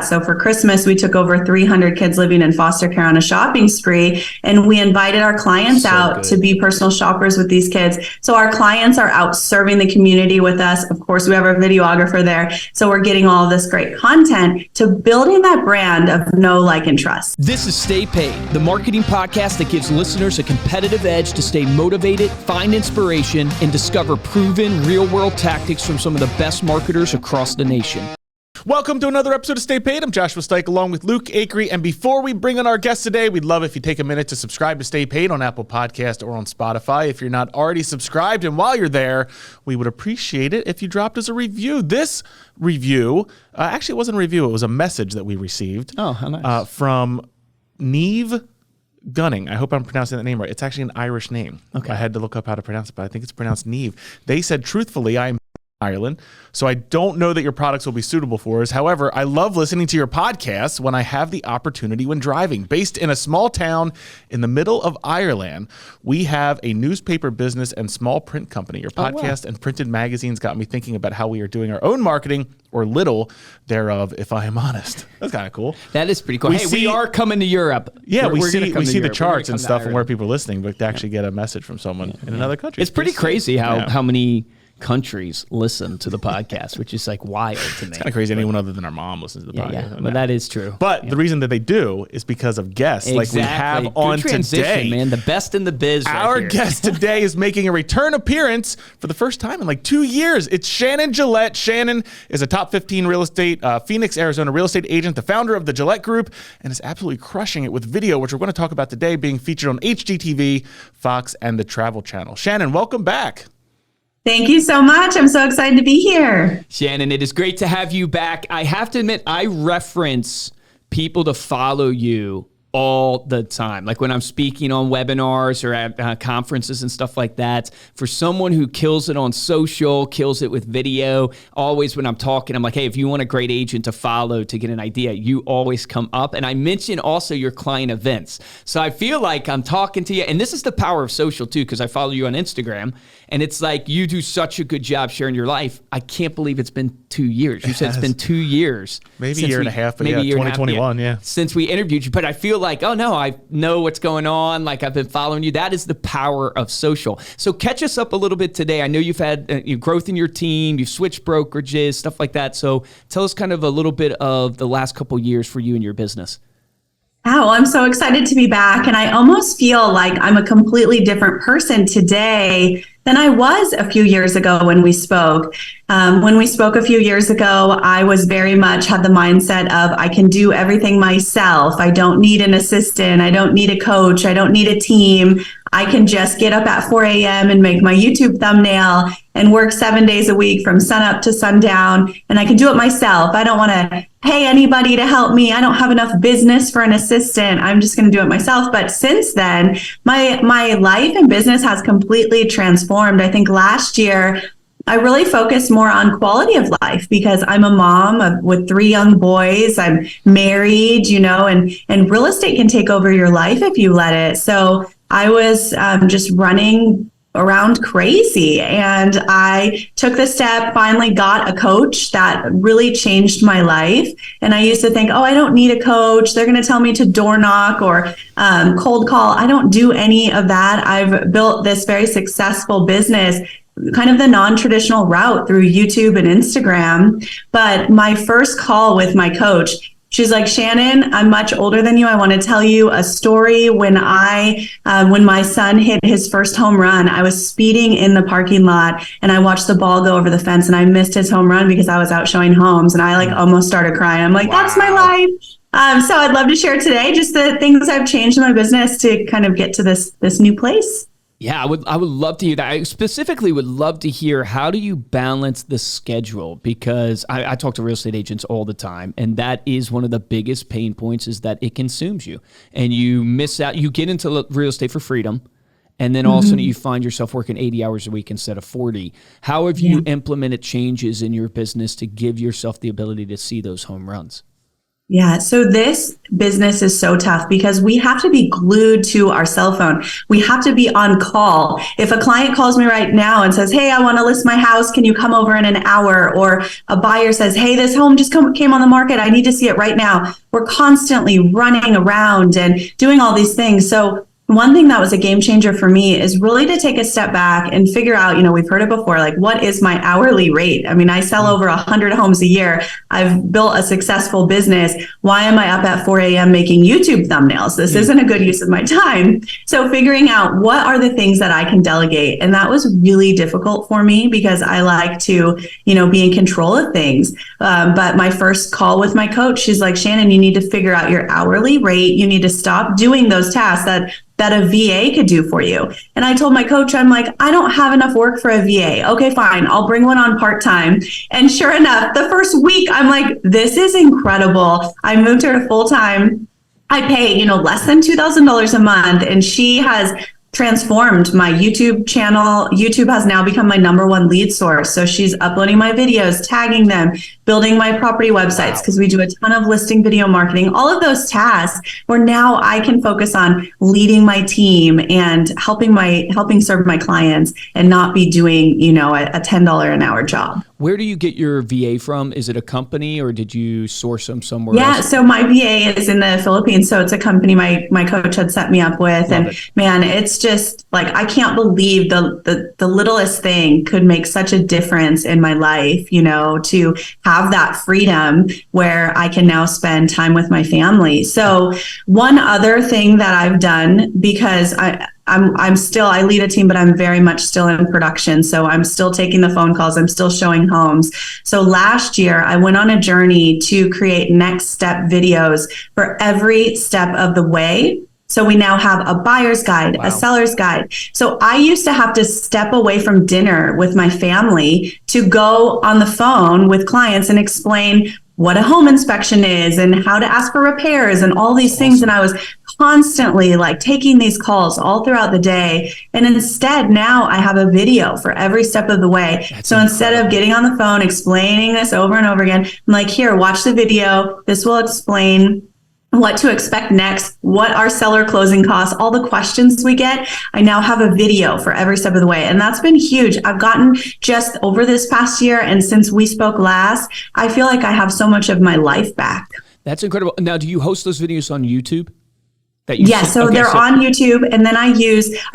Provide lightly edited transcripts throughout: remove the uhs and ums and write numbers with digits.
So for Christmas, we took over 300 kids living in foster care on a shopping spree, and we invited our clients out to be personal shoppers with these kids. So our clients are out serving the community with us. Of course, we have our videographer there. So we're getting all of this great content to building that brand of know, like, and trust. This is Stay Paid, the marketing podcast that gives listeners a competitive edge to stay motivated, find inspiration, and discover proven real-world tactics from some of the best marketers across the nation. Welcome to another episode of Stay Paid. I'm Joshua Stike along with Luke Acree. And before we bring on our guest today, we'd love if you take a minute to subscribe to Stay Paid on Apple Podcast or on Spotify. If you're not already subscribed, and while you're there, we would appreciate it if you dropped us a review. This review, actually it wasn't a review, it was a message that we received. Oh, how nice. From Neve Gunning. I hope I'm pronouncing that name right. It's actually an Irish name. Okay. I had to look up how to pronounce it, but I think it's pronounced Neve. They said, truthfully, I'm Ireland, so I don't know that your products will be suitable for us. However, I love listening to your podcasts when I have the opportunity when driving. Based in a small town in the middle of Ireland, we have a newspaper business and small print company. Your podcast and printed magazines got me thinking about how we are doing our own marketing, or little thereof, if I am honest. That's kind of cool. That is pretty cool. We are coming to Europe. Yeah, we see the Europe. charts and stuff and where people are listening, but to actually get a message from someone in another country. It's pretty crazy how many countries listen to the podcast, which is like wild to me. It's kind of crazy. Anyone other than our mom listens to the podcast. Yeah, but that is true. But the reason that they do is because of guests like we have Good on transition, today. Man, the best in the biz. Our guest today is making a return appearance for the first time in like 2 years. It's Shannon Gillette. Shannon is a top 15 real estate, Phoenix, Arizona real estate agent, the founder of the Gillette Group, and is absolutely crushing it with video, which we're going to talk about today, being featured on HGTV, Fox, and the Travel Channel. Shannon, welcome back. Thank you so much. I'm so excited to be here. Shannon, it is great to have you back. I have to admit, I reference people to follow you all the time. Like when I'm speaking on webinars or at conferences and stuff like that, for someone who kills it on social, kills it with video, always when I'm talking, I'm like, hey, if you want a great agent to follow to get an idea, you always come up. And I mention also your client events. So I feel like I'm talking to you. And this is the power of social too, because I follow you on Instagram. And it's like you do such a good job sharing your life. I can't believe it's been 2 years. You said it's been 2 years. Maybe a year and a half, but maybe 2021, yeah. Since we interviewed you. But I feel like, oh no, I know what's going on. Like I've been following you. That is the power of social. So catch us up a little bit today. I know you've had growth in your team. You've switched brokerages, stuff like that. So tell us kind of a little bit of the last couple years for you and your business. Oh, I'm so excited to be back. And I almost feel like I'm a completely different person today than I was a few years ago when we spoke. When we spoke a few years ago, I was very much had the mindset of I can do everything myself. I don't need an assistant. I don't need a coach. I don't need a team. I can just get up at 4 a.m. and make my YouTube thumbnail and work 7 days a week from sun up to sundown. And I can do it myself. I don't want to pay anybody to help me. I don't have enough business for an assistant. I'm just going to do it myself. But since then, my life and business has completely transformed. I think last year, I really focused more on quality of life because I'm a mom with 3 young boys. I'm married, and real estate can take over your life if you let it. So I was just running around crazy. And I took the step, finally got a coach that really changed my life. And I used to think, I don't need a coach. They're going to tell me to door knock or cold call. I don't do any of that. I've built this very successful business, kind of the non-traditional route through YouTube and Instagram. But my first call with my coach, she's like, Shannon, I'm much older than you. I want to tell you a story. When my son hit his first home run, I was speeding in the parking lot and I watched the ball go over the fence and I missed his home run because I was out showing homes and I almost started crying. I'm like, That's my life. So I'd love to share today just the things I've changed in my business to kind of get to this new place. Yeah, I would love to hear that. I specifically would love to hear, how do you balance the schedule? Because I talk to real estate agents all the time, and that is one of the biggest pain points, is that it consumes you. And you miss out. You get into real estate for freedom, and then all of a sudden you find yourself working 80 hours a week instead of 40. How have you implemented changes in your business to give yourself the ability to see those home runs? Yeah. So this business is so tough because we have to be glued to our cell phone. We have to be on call. If a client calls me right now and says, hey, I want to list my house, can you come over in an hour? Or a buyer says, hey, this home just came on the market, I need to see it right now. We're constantly running around and doing all these things. So one thing that was a game changer for me is really to take a step back and figure out, we've heard it before, like, what is my hourly rate? I mean, I sell over 100 homes a year. I've built a successful business. Why am I up at 4 a.m. making YouTube thumbnails? This isn't a good use of my time. So figuring out what are the things that I can delegate. And that was really difficult for me because I like to, be in control of things. But my first call with my coach, she's like, Shannon, you need to figure out your hourly rate. You need to stop doing those tasks that a VA could do for you. And I told my coach, I'm like, I don't have enough work for a VA. Okay, fine. I'll bring one on part-time. And sure enough, the first week, I'm like, this is incredible. I moved her to full-time. I pay, less than $2,000 a month. And she has transformed my YouTube channel. YouTube has now become my #1 lead source. So she's uploading my videos, tagging them, building my property websites, because we do a ton of listing video marketing, all of those tasks where now I can focus on leading my team and helping serve my clients and not be doing, a $10 an hour job. Where do you get your VA from? Is it a company or did you source them somewhere else? Yeah, so my VA is in the Philippines. So it's a company my coach had set me up with. Man, it's just like, I can't believe the littlest thing could make such a difference in my life, to have that freedom where I can now spend time with my family. So one other thing that I've done, because I lead a team, but I'm very much still in production. So I'm still taking the phone calls. I'm still showing homes. So last year I went on a journey to create next step videos for every step of the way. So we now have a buyer's guide, a seller's guide. So I used to have to step away from dinner with my family to go on the phone with clients and explain what a home inspection is and how to ask for repairs and all these things. And I was constantly like taking these calls all throughout the day. And instead now I have a video for every step of the way. So instead of getting on the phone, explaining this over and over again, I'm like, here, watch the video. This will explain what to expect next, what are seller closing costs, all the questions we get. I now have a video for every step of the way. And that's been huge. I've gotten just over this past year. And since we spoke last, I feel like I have so much of my life back. That's incredible. Now, do you host those videos on YouTube? So they're on YouTube. And then are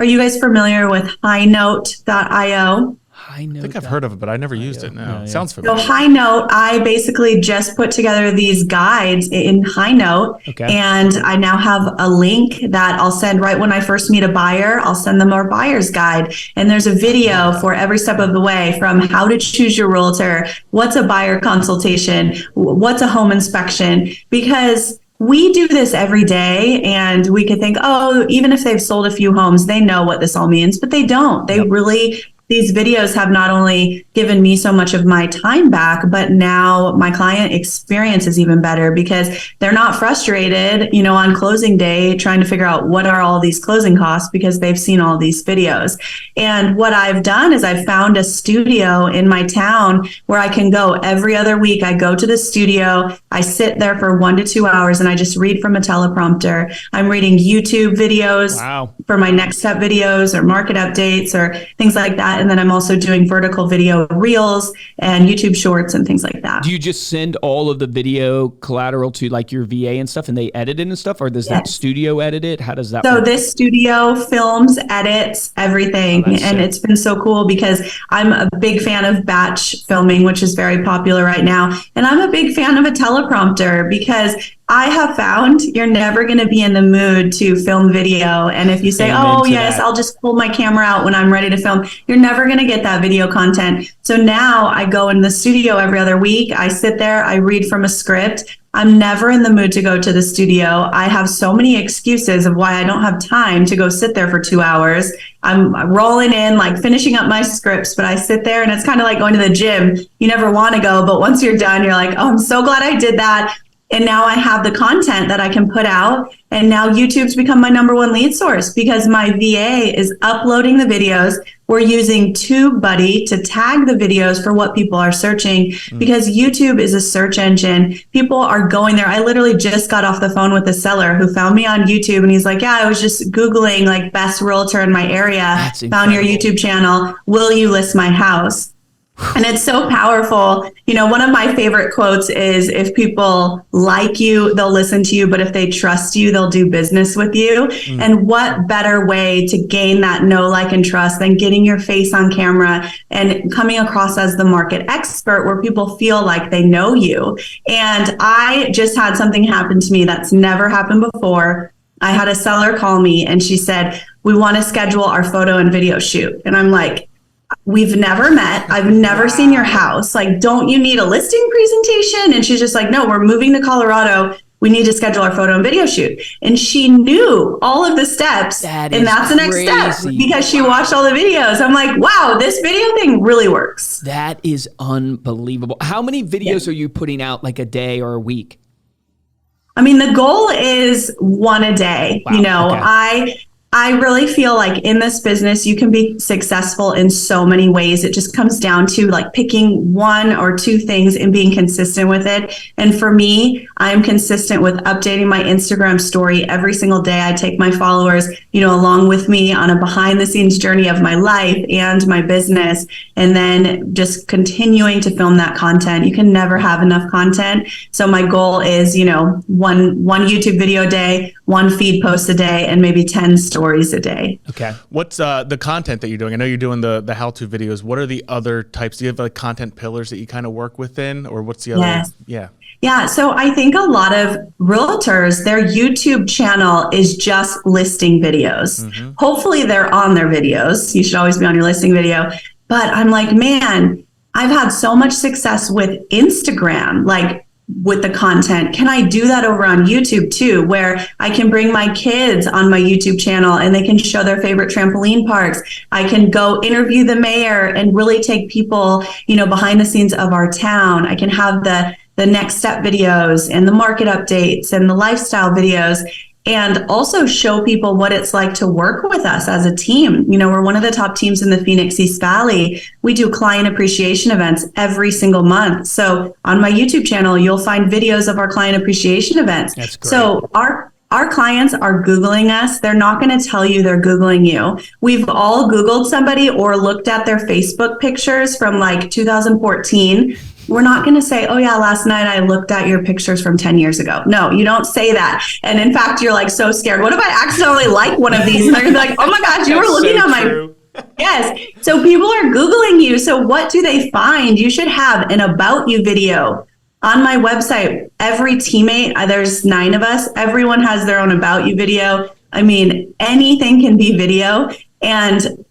you guys familiar with highnote.io? I think I've heard of it, but I never used it. No, sounds familiar. So High Note, I basically just put together these guides in High Note, and I now have a link that I'll send right when I first meet a buyer. I'll send them our buyer's guide, and there's a video for every step of the way, from how to choose your realtor, what's a buyer consultation, what's a home inspection, because we do this every day and we could think, oh, even if they've sold a few homes, they know what this all means, but they don't. They really these videos have not only given me so much of my time back, but now my client experience is even better because they're not frustrated, on closing day trying to figure out what are all these closing costs because they've seen all these videos. And what I've done is I've found a studio in my town where I can go every other week. I go to the studio, I sit there for 1 to 2 hours and I just read from a teleprompter. I'm reading YouTube videos for my next step videos or market updates or things like that. And then I'm also doing vertical video reels and YouTube shorts and things like that. Do you just send all of the video collateral to like your VA and stuff and they edit it and stuff? Or does that studio edit it? How does that work? This studio films, edits, everything. And it's been so cool because I'm a big fan of batch filming, which is very popular right now. And I'm a big fan of a teleprompter because I have found you're never going to be in the mood to film video. And if you say, I'll just pull my camera out when I'm ready to film, you're never going to get that video content. So now I go in the studio every other week. I sit there, I read from a script. I'm never in the mood to go to the studio. I have so many excuses of why I don't have time to go sit there for 2 hours. I'm rolling in, like finishing up my scripts, but I sit there and it's kind of like going to the gym. You never want to go, but once you're done, you're like, oh, I'm so glad I did that. And now I have the content that I can put out. And now YouTube's become my #1 lead source because my VA is uploading the videos. we're using TubeBuddy to tag the videos for what people are searching because YouTube is a search engine. People are going there. I literally just got off the phone with a seller who found me on YouTube and he's like, yeah, I was just Googling like best realtor in my area. That's found your YouTube channel. Will you list my house? And it's so powerful. You know, one of my favorite quotes is if people like you, they'll listen to you, but if they trust you, they'll do business with you. And what better way to gain that know, like, and trust than getting your face on camera and coming across as the market expert where people feel like they know you. And I just had something happen to me that's never happened before. I had a seller call me and she said, we want to schedule our photo and video shoot. And I'm like, we've never met. I've never seen your house. Like, don't you need a listing presentation? And she's just like, no, we're moving to Colorado. We need to schedule our photo and video shoot. And she knew all of the steps. And that's the next step because she watched all the videos. I'm like, wow, this video thing really works. That is unbelievable. How many videos are you putting out like a day or a week? I mean, the goal is one a day. Wow, you know, okay. I really feel like in this business, you can be successful in so many ways. It just comes down to like picking one or two things and being consistent with it. And for me, I'm consistent with updating my Instagram story every single day. I take my followers, you know, along with me on a behind the scenes journey of my life and my business. And then just continuing to film that content. You can never have enough content. So my goal is, you know, one YouTube video a day, one feed post a day, and maybe 10 stories a day. Okay. What's the content that you're doing? I know you're doing the how-to videos. What are the other types? Do you have like content pillars that you kind of work within, or what's the other? Yes. Yeah. Yeah. So I think a lot of realtors, their YouTube channel is just listing videos. Hopefully they're on their videos. You should always be on your listing video. But I'm like, man, I've had so much success with Instagram, like with the content. Can I do that over on YouTube too, where I can bring my kids on my YouTube channel and they can show their favorite trampoline parks? I can go interview the mayor and really take people, you know, behind the scenes of our town. I can have the next step videos and the market updates and the lifestyle videos, and also show people what it's like to work with us as a team. You know, we're one of the top teams in the Phoenix East Valley. We do client appreciation events every single month. So on my YouTube channel, you'll find videos of our client appreciation events. That's great. So our clients are Googling us. They're not going to tell you they're Googling you. We've all Googled somebody or looked at their Facebook pictures from like 2014. We're not going to say, oh yeah, last night I looked at your pictures from 10 years ago. No, you don't say that. And in fact, you're like so scared. What if I accidentally like one of these? And they're going to be like, oh my gosh, you were looking at my... Yes. So people are Googling you. So what do they find? You should have an about you video on my website. Every teammate, there's 9 of us. Everyone has their own about you video. I mean, anything can be video. And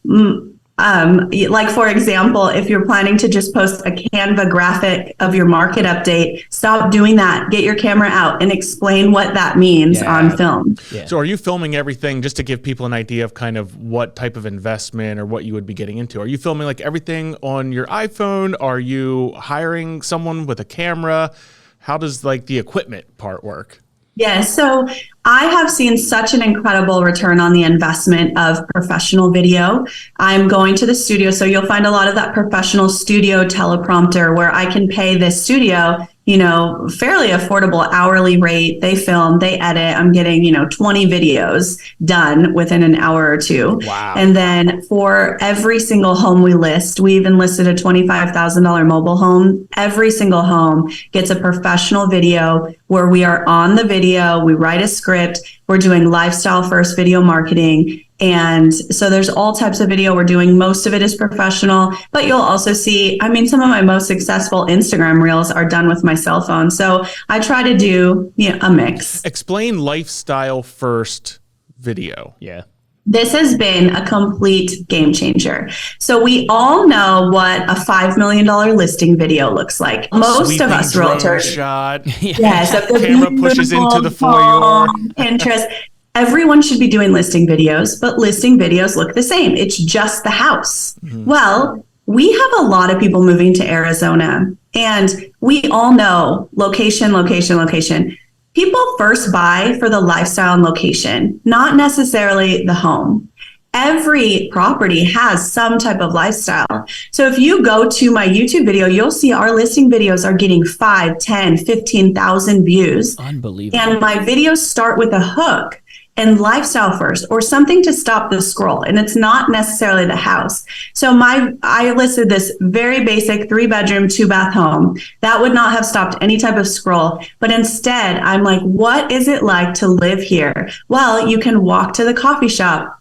like, for example, if you're planning to just post a Canva graphic of your market update, stop doing that. Get your camera out and explain what that means on film. Yeah. So are you filming everything just to give people an idea of kind of what type of investment or what you would be getting into? Are you filming like everything on your iPhone? Are you hiring someone with a camera? How does like the equipment part work? Yeah, so I have seen such an incredible return on the investment of professional video. I'm going to the studio, so you'll find a lot of that professional studio teleprompter where I can pay this studio, you know, fairly affordable hourly rate. They film, they edit. I'm getting, you know, 20 videos done within an hour or two. Wow. And then for every single home we list, we even listed a $25,000 mobile home. Every single home gets a professional video where we are on the video, we write a script, we're doing lifestyle first video marketing. And so there's all types of video we're doing. Most of it is professional, but you'll also see, I mean, some of my most successful Instagram reels are done with my cell phone. So I try to do, you know, a mix. Explain lifestyle first video. Yeah. This has been a complete game changer. So we all know what a $5 million listing video looks like. Most Sweeping of us drone realtors. shot. Yes. Of the Camera pushes into the foyer. Pinterest. Everyone should be doing listing videos, but listing videos look the same. It's just the house. Mm-hmm. Well, we have a lot of people moving to Arizona, and we all know location, location, location. People first buy for the lifestyle and location, not necessarily the home. every property has some type of lifestyle. So if you go to my YouTube video, you'll see our listing videos are getting 5, 10, 15,000 views. Unbelievable. And my videos start with a hook and lifestyle first, or something to stop the scroll. And it's not necessarily the house. So I listed this very basic 3-bedroom, 2-bath home that would not have stopped any type of scroll. But instead, I'm like, what is it like to live here? Well, you can walk to the coffee shop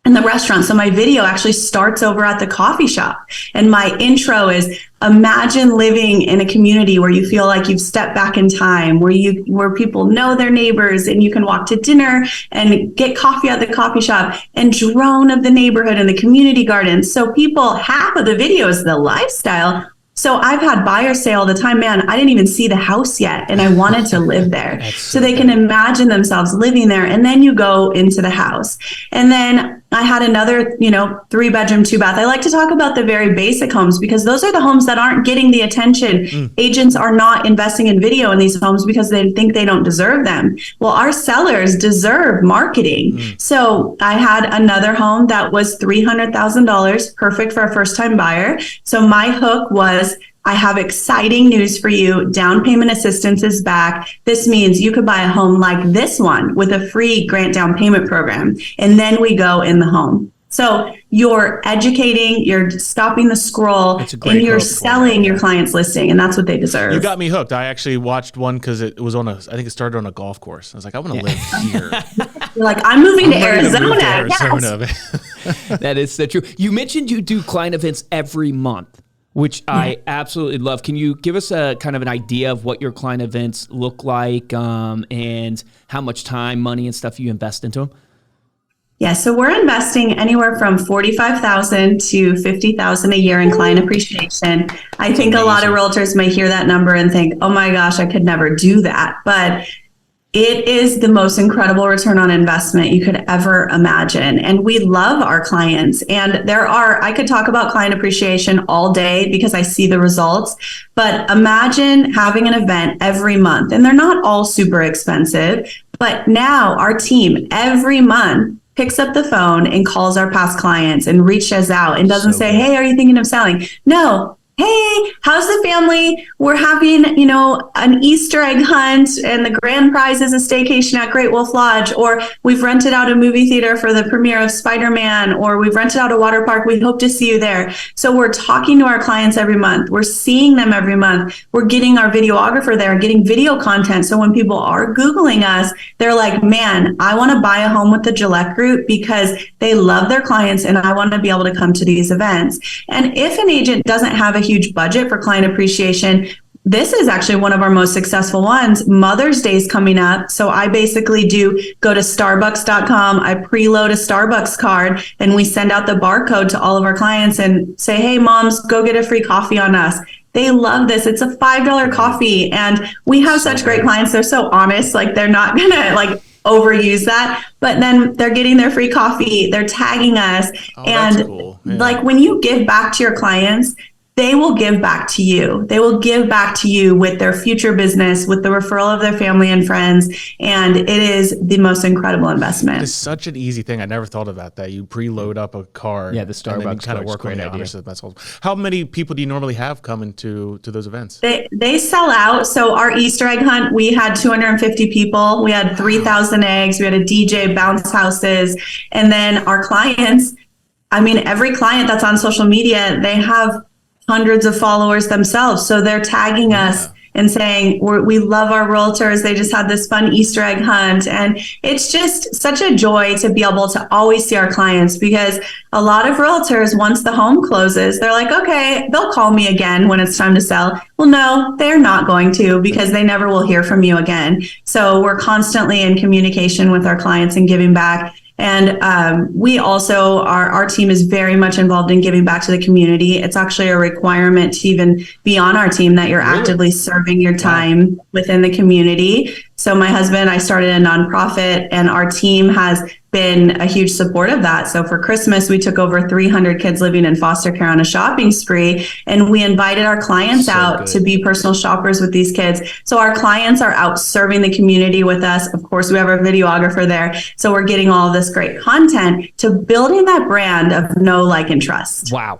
and the restaurant. So my video actually starts over at the coffee shop. And my intro is, imagine living in a community where you feel like you've stepped back in time, where people know their neighbors, and you can walk to dinner and get coffee at the coffee shop and drone of the neighborhood and the community garden. So half of the video is the lifestyle. So I've had buyers say all the time, man, I didn't even see the house yet, and I wanted to live there. So they can imagine themselves living there. And then you go into the house. And then I had another, 3-bedroom, 2-bath. I like to talk about the very basic homes because those are the homes that aren't getting the attention. Agents are not investing in video in these homes because they think they don't deserve them. Well, our sellers deserve marketing. So I had another home that was $300,000, perfect for a first-time buyer. So my hook was, I have exciting news for you. Down payment assistance is back. This means you could buy a home like this one with a free grant down payment program. And then we go in the home. So you're educating, you're stopping the scroll, and you're selling your client's listing. And that's what they deserve. You got me hooked. I actually watched one because it was I think it started on a golf course. I was like, I want to live here. You're like, I'm moving to Arizona. Yes. That is so true. You mentioned you do client events every month, which I absolutely love. Can you give us a kind of an idea of what your client events look like, and how much time, money, and stuff you invest into them? Yeah, so we're investing anywhere from $45,000 to $50,000 a year in client appreciation. I think a lot of realtors may hear that number and think, oh my gosh, I could never do that. But it is the most incredible return on investment you could ever imagine. And we love our clients. And I could talk about client appreciation all day because I see the results. But imagine having an event every month, and they're not all super expensive. But now our team every month picks up the phone and calls our past clients and reaches out and doesn't say, hey, are you thinking of selling? No. Hey, how's the family? We're having, an Easter egg hunt, and the grand prize is a staycation at Great Wolf Lodge, or we've rented out a movie theater for the premiere of Spider-Man, or we've rented out a water park. We hope to see you there. So we're talking to our clients every month. We're seeing them every month. We're getting our videographer there, getting video content. So when people are Googling us, they're like, man, I want to buy a home with the Gillette Group because they love their clients and I want to be able to come to these events. And if an agent doesn't have a huge budget for client appreciation, this is actually one of our most successful ones. Mother's Day is coming up. So I basically go to starbucks.com. I preload a Starbucks card and we send out the barcode to all of our clients and say, hey, moms, go get a free coffee on us. They love this. It's a $5 coffee. And we have such great clients. They're so honest. Like they're not going to overuse that, but then they're getting their free coffee. They're tagging us. And that's cool. When you give back to your clients, they will give back to you. They will give back to you with their future business, with the referral of their family and friends. And it is the most incredible investment. It's such an easy thing. I never thought about that. You preload up a card. Yeah, the Starbucks kind of work on it. That's all. How many people do you normally have coming to those events? They sell out. So our Easter egg hunt, we had 250 people. We had 3,000 eggs. We had a DJ, bounce houses. And then our clients, every client that's on social media, they have hundreds of followers themselves. So they're tagging us and saying, we love our realtors. They just had this fun Easter egg hunt. And it's just such a joy to be able to always see our clients, because a lot of realtors, once the home closes, they're like, okay, they'll call me again when it's time to sell. Well, no, they're not going to, because they never will hear from you again. So we're constantly in communication with our clients and giving back. And we also, our team is very much involved in giving back to the community. It's actually a requirement to even be on our team that you're actively serving your time within the community. So my husband, I started a nonprofit, and our team has been a huge support of that. So for Christmas, we took over 300 kids living in foster care on a shopping spree, and we invited our clients out to be personal shoppers with these kids. So our clients are out serving the community with us. Of course, we have our videographer there. So we're getting all this great content to building that brand of know, like, and trust. Wow.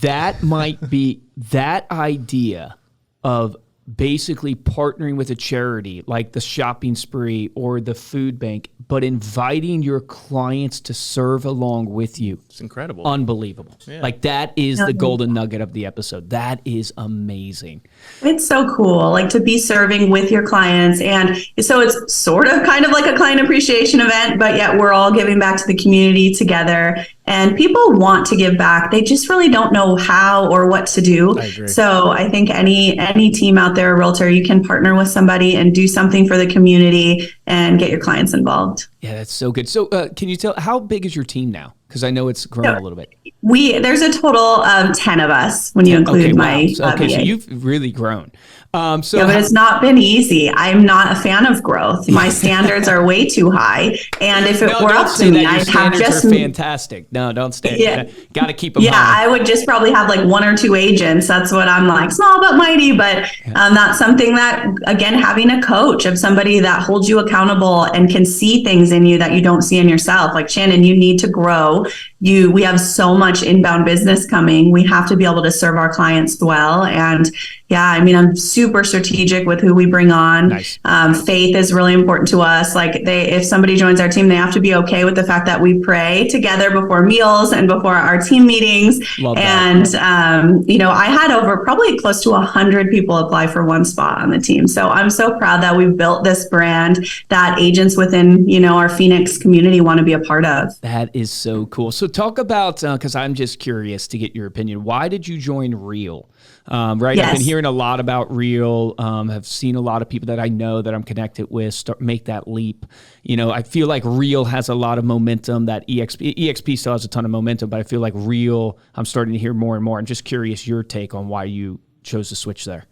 That might be that idea of basically partnering with a charity like the shopping spree or the food bank, but inviting your clients to serve along with you. It's incredible. Unbelievable. Yeah. Like that is the golden nugget of the episode. That is amazing. It's so cool, like to be serving with your clients. And so it's sort of kind of like a client appreciation event, but yet we're all giving back to the community together. And people want to give back. They just really don't know how or what to do. I agree. So I think any team out there, a realtor, you can partner with somebody and do something for the community and get your clients involved. Yeah, that's so good. So can you tell, how big is your team now? Because I know it's grown a little bit. There's a total of 10 of us when you include my so you've really grown. But it's not been easy. I'm not a fan of growth. My standards are way too high. And if it were up to me, I'd have just fantastic. No, don't stay. Yeah. Got to keep them high. I would just probably have like 1 or 2 agents. That's what I'm like, small but mighty. But that's something that, again, having a coach of somebody that holds you accountable and can see things in you that you don't see in yourself. Like, Shannon, you need to grow. We have so much inbound business coming. We have to be able to serve our clients well. And I'm super strategic with who we bring on. Nice. Faith is really important to us. Like if somebody joins our team, they have to be okay with the fact that we pray together before meals and before our team meetings. Love that. And, I had over probably close to 100 people apply for one spot on the team. So I'm so proud that we've built this brand that agents within, our Phoenix community want to be a part of. That is so cool. So talk about, because I'm just curious to get your opinion. Why did you join Real? Right. Yes. I've been hearing a lot about Real. Have seen a lot of people that I know that I'm connected with make that leap. I feel like Real has a lot of momentum. That EXP still has a ton of momentum, but I feel like Real, I'm starting to hear more and more. I'm just curious your take on why you chose to switch there.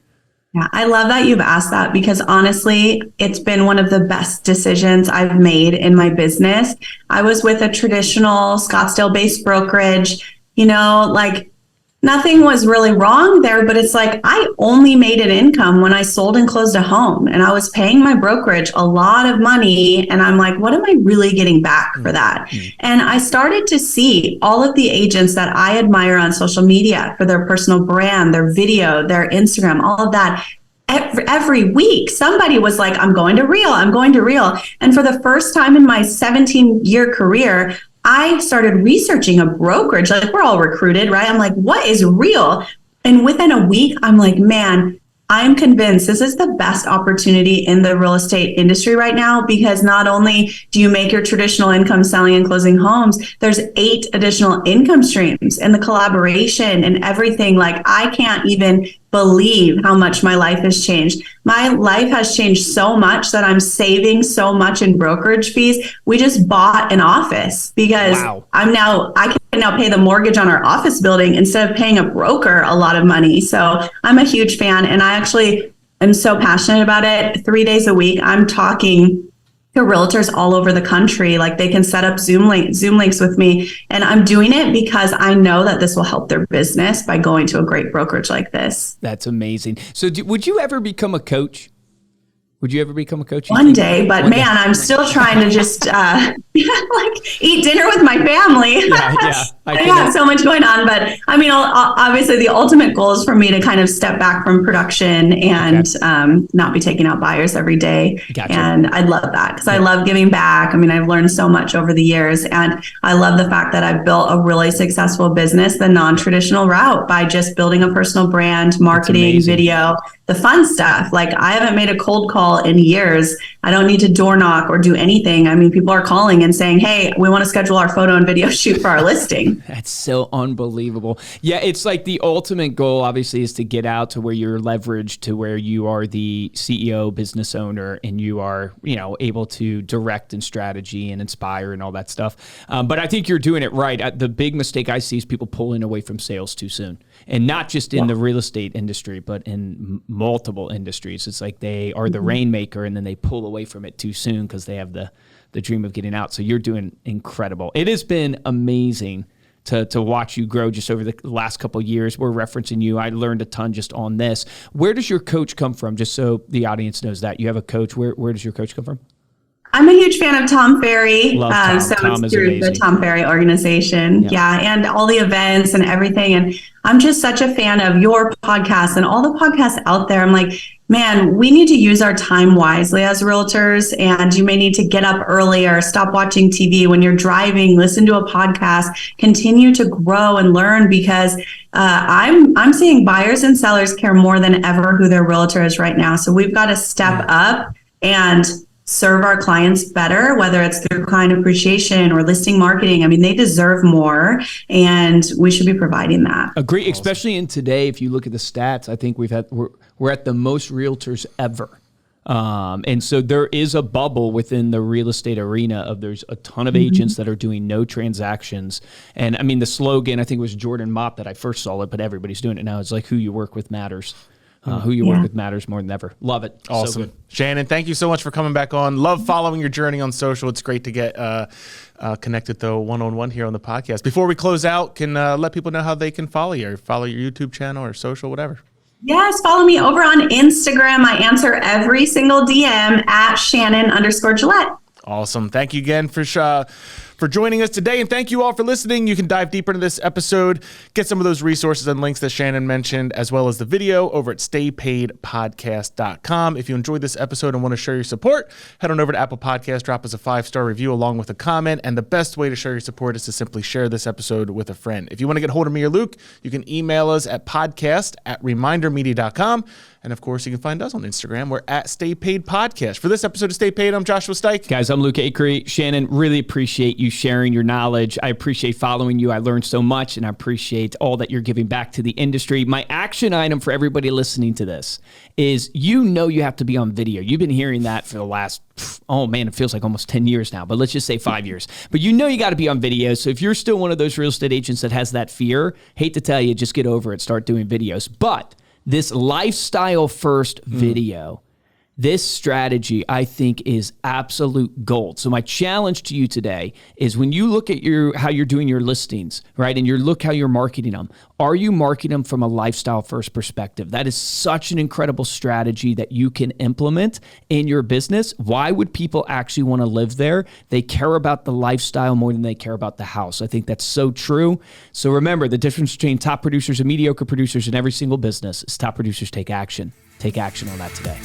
Yeah, I love that you've asked that because honestly, it's been one of the best decisions I've made in my business. I was with a traditional Scottsdale-based brokerage, nothing was really wrong there, but it's like I only made an income when I sold and closed a home, and I was paying my brokerage a lot of money. And I'm like, what am I really getting back for that? Mm-hmm. And I started to see all of the agents that I admire on social media for their personal brand, their video, their Instagram, all of that. Every week, somebody was like, I'm going to Real. And for the first time in my 17-year career, I started researching a brokerage. Like, we're all recruited, right? I'm like, what is Real? And within a week, I'm like, man, I'm convinced this is the best opportunity in the real estate industry right now, because not only do you make your traditional income selling and closing homes, there's 8 additional income streams, and the collaboration and everything. Like, I can't even believe how much my life has changed. My life has changed so much that I'm saving so much in brokerage fees. We just bought an office because I can now pay the mortgage on our office building instead of paying a broker a lot of money. So I'm a huge fan, and I actually am so passionate about it. 3 days a week, I'm talking to realtors all over the country. Like, they can set up Zoom links with me. And I'm doing it because I know that this will help their business by going to a great brokerage like this. That's amazing. So would you ever become a coach? Would you ever become a coach? One day, but I'm still trying to just eat dinner with my family. I have so much going on, but obviously the ultimate goal is for me to kind of step back from production and not be taking out buyers every day. Gotcha. And I love that because I love giving back. I've learned so much over the years, and I love the fact that I've built a really successful business the non-traditional route by just building a personal brand, marketing, video, the fun stuff. Like, I haven't made a cold call in years. I don't need to door knock or do anything. People are calling and saying, hey, we want to schedule our photo and video shoot for our listing. That's so unbelievable. Yeah, it's like the ultimate goal, obviously, is to get out to where you're leveraged, to where you are the CEO, business owner, and you are, able to direct and strategy and inspire and all that stuff. But I think you're doing it right. The big mistake I see is people pulling away from sales too soon. And not just in the real estate industry, but in multiple industries. It's like they are the rainmaker and then they pull away from it too soon because they have the dream of getting out. So you're doing incredible. It has been amazing to watch you grow just over the last couple of years. We're referencing you. I learned a ton just on this. Where does your coach come from? Just so the audience knows that. You have a coach. Where does your coach come from? I'm a huge fan of Tom Ferry. Love Tom. So Tom it's is through amazing. the Tom Ferry organization. Yeah. And all the events and everything. And I'm just such a fan of your podcast and all the podcasts out there. I'm like, man, we need to use our time wisely as realtors. And you may need to get up earlier, stop watching TV when you're driving, listen to a podcast, continue to grow and learn, because I'm seeing buyers and sellers care more than ever who their realtor is right now. So we've got to step up and serve our clients better, whether it's through client appreciation or listing marketing. I mean, they deserve more, and we should be providing that. Agree, awesome. Especially in today, if you look at the stats, I think we're at the most realtors ever. And so there is a bubble within the real estate arena of there's a ton of agents that are doing no transactions. And I mean, the slogan, I think it was Jordan Mott that I first saw it, but everybody's doing it now. It's like, who you work with matters. Who you work with matters more than ever. Love it. Awesome. So good. Shannon, thank you so much for coming back on. Love following your journey on social. It's great to get connected, though, one-on-one here on the podcast. Before we close out, can let people know how they can follow you, or follow your YouTube channel or social, whatever. Yes, follow me over on Instagram. I answer every single DM at Shannon_Gillette. Awesome. Thank you again for joining us today, and thank you all for listening. You can dive deeper into this episode, get some of those resources and links that Shannon mentioned, as well as the video over at staypaidpodcast.com. If you enjoyed this episode and want to show your support, head on over to Apple Podcasts, drop us a 5-star review along with a comment, and the best way to show your support is to simply share this episode with a friend. If you want to get hold of me or Luke, you can email us at podcast@remindermedia.com. And of course, you can find us on Instagram. We're at Stay Paid Podcast. For this episode of Stay Paid, I'm Joshua Stike. Guys, I'm Luke Acree. Shannon, really appreciate you sharing your knowledge. I appreciate following you. I learned so much, and I appreciate all that you're giving back to the industry. My action item for everybody listening to this is, you have to be on video. You've been hearing that for the last, it feels like almost 10 years now, but let's just say 5 years. But you got to be on video. So if you're still one of those real estate agents that has that fear, hate to tell you, just get over it. Start doing videos. But this lifestyle first video, this strategy, I think, is absolute gold. So my challenge to you today is, when you look at how you're doing your listings, right, and you look how you're marketing them, are you marketing them from a lifestyle first perspective? That is such an incredible strategy that you can implement in your business. Why would people actually want to live there? They care about the lifestyle more than they care about the house. I think that's so true. So remember, the difference between top producers and mediocre producers in every single business is top producers take action. Take action on that today.